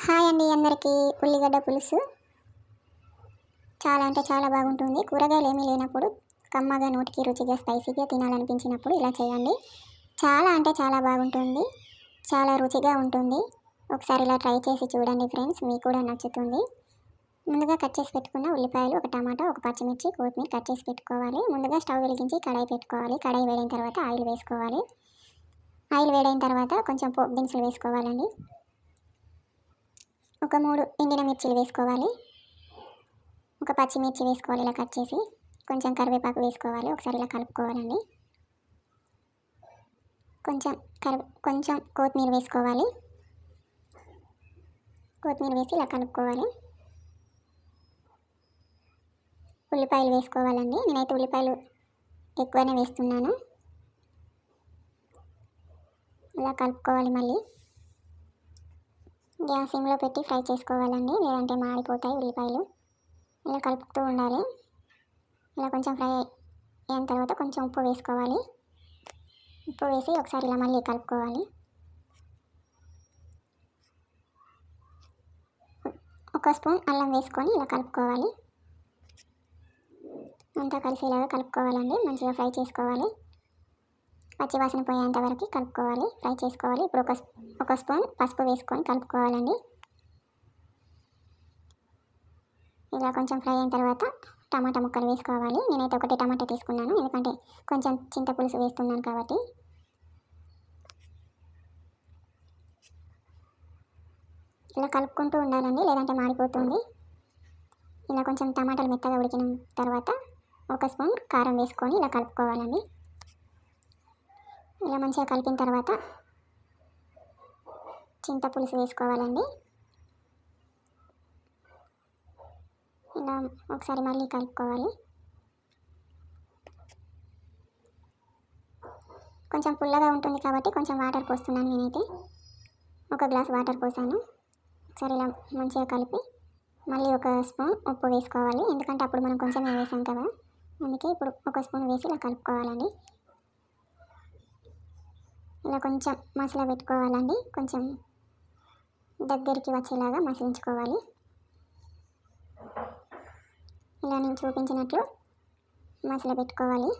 Hi అండి అందరికీ. ఉల్లిగడ్డ పులుసు చాలా అంటే చాలా బాగుంటుంది. కూరగాయలు ఏమీ లేనప్పుడు కమ్మగా, నోటికి రుచిగా, స్పైసీగా తినాలనిపించినప్పుడు ఇలా చేయండి. చాలా అంటే చాలా బాగుంటుంది, చాలా రుచిగా ఉంటుంది. ఒకసారి ఇలా ట్రై చేసి చూడండి ఫ్రెండ్స్, మీకు కూడా నచ్చుతుంది. ముందుగా కట్ చేసి పెట్టుకున్న ఉల్లిపాయలు, ఒక టమాటా, ఒక పచ్చిమిర్చి, కొత్తిమీర కట్ చేసి పెట్టుకోవాలి. ముందుగా స్టవ్ వెలిగించి కడాయి పెట్టుకోవాలి. కడాయి వేడైన తర్వాత ఆయిల్ వేసుకోవాలి. ఆయిల్ వేడైన తర్వాత కొంచెం పోపు దినుసులు వేసుకోవాలండి. ఒక 3 ఎండిన మిర్చిలు వేసుకోవాలి. ఒక పచ్చిమిర్చి వేసుకోవాలి ఇలా కట్ చేసి. కొంచెం కరివేపాకు వేసుకోవాలి. ఒకసారి ఇలా కలుపుకోవాలండి. కొంచెం కొత్తిమీర వేసుకోవాలి. కొత్తిమీర వేసి ఇలా కలుపుకోవాలి. ఉల్లిపాయలు వేసుకోవాలండి. నేనైతే ఉల్లిపాయలు ఎక్కువనే వేస్తున్నాను. ఇలా కలుపుకోవాలి. మళ్ళీ గ్యాస్ సిమ్లో పెట్టి ఫ్రై చేసుకోవాలండి, లేదంటే మాడిపోతాయి ఉల్లిపాయలు. ఇలా కలుపుతూ ఉండాలి. ఇలా కొంచెం ఫ్రై అయిన తర్వాత కొంచెం ఉప్పు వేసుకోవాలి. ఉప్పు వేసి ఒకసారి ఇలా మళ్ళీ కలుపుకోవాలి. ఒక స్పూన్ అల్లం వేసుకొని ఇలా కలుపుకోవాలి. అంతా కలిసేలాగా కలుపుకోవాలండి. మంచిగా ఫ్రై చేసుకోవాలి. పచ్చివాసన పోయేంత వరకు కలుపుకోవాలి, ఫ్రై చేసుకోవాలి. ఇప్పుడు ఒక స్పూన్ పసుపు వేసుకొని కలుపుకోవాలండి. ఇలా కొంచెం ఫ్రై అయిన తర్వాత టమాటా ముక్కలు వేసుకోవాలి. నేనైతే ఒకటి టమాటా తీసుకున్నాను, ఎందుకంటే కొంచెం చింతపులుసు వేస్తున్నాను కాబట్టి. ఇలా కలుపుకుంటూ ఉండాలండి, లేదంటే మాడిపోతుంది. ఇలా కొంచెం టమాటాలు మెత్తగా ఉడికిన తర్వాత ఒక స్పూన్ కారం వేసుకొని ఇలా కలుపుకోవాలండి. ఇలా మంచిగా కలిపిన తర్వాత చింతపులుసు వేసుకోవాలండి. ఇలా ఒకసారి మళ్ళీ కలుపుకోవాలి. కొంచెం పుల్లగా ఉంటుంది కాబట్టి కొంచెం వాటర్ పోస్తున్నాను. నేనైతే ఒక గ్లాస్ వాటర్ పోసాను. ఒకసారి ఇలా మంచిగా కలిపి మళ్ళీ ఒక స్పూన్ ఉప్పు వేసుకోవాలి, ఎందుకంటే అప్పుడు మనం కొంచెం వేసాం కదా, అందుకే ఇప్పుడు ఒక స్పూన్ వేసి ఇలా కలుపుకోవాలండి. ఇలా కొంచెం మసాలా పెట్టుకోవాలండి, కొంచెం దగ్గరికి వచ్చేలాగా మసిలించుకోవాలి. ఇలా నేను చూపించినట్లు మసాలా పెట్టుకోవాలి.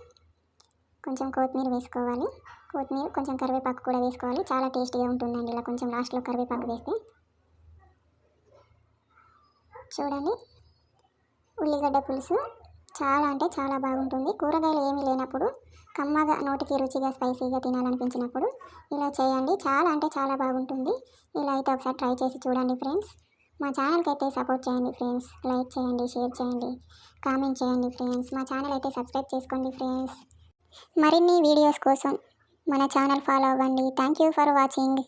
కొంచెం కొత్తిమీర వేసుకోవాలి. కొత్తిమీర కొంచెం కరివేపాకు కూడా వేసుకోవాలి. చాలా టేస్టీగా ఉంటుందండి ఇలా కొంచెం లాస్ట్లో కరివేపాకు వేస్తే. చూడండి, ఉల్లిగడ్డ పులుసు చాలా అంటే చాలా బాగుంటుంది. కూరగాయలు ఏమీ లేనప్పుడు కమ్మగా, నోటికి రుచిగా, స్పైసీగా తినాలనిపించినప్పుడు ఇలా చేయండి. చాలా అంటే చాలా బాగుంటుంది. ఇలా అయితే ఒకసారి ట్రై చేసి చూడండి ఫ్రెండ్స్. మా ఛానల్కి అయితే సపోర్ట్ చేయండి ఫ్రెండ్స్. లైక్ చేయండి, షేర్ చేయండి, కామెంట్ చేయండి ఫ్రెండ్స్. మా ఛానల్ అయితే సబ్స్క్రైబ్ చేసుకోండి ఫ్రెండ్స్. మరిన్ని వీడియోస్ కోసం మన ఛానల్ ఫాలో అవ్వండి. Thank you for watching.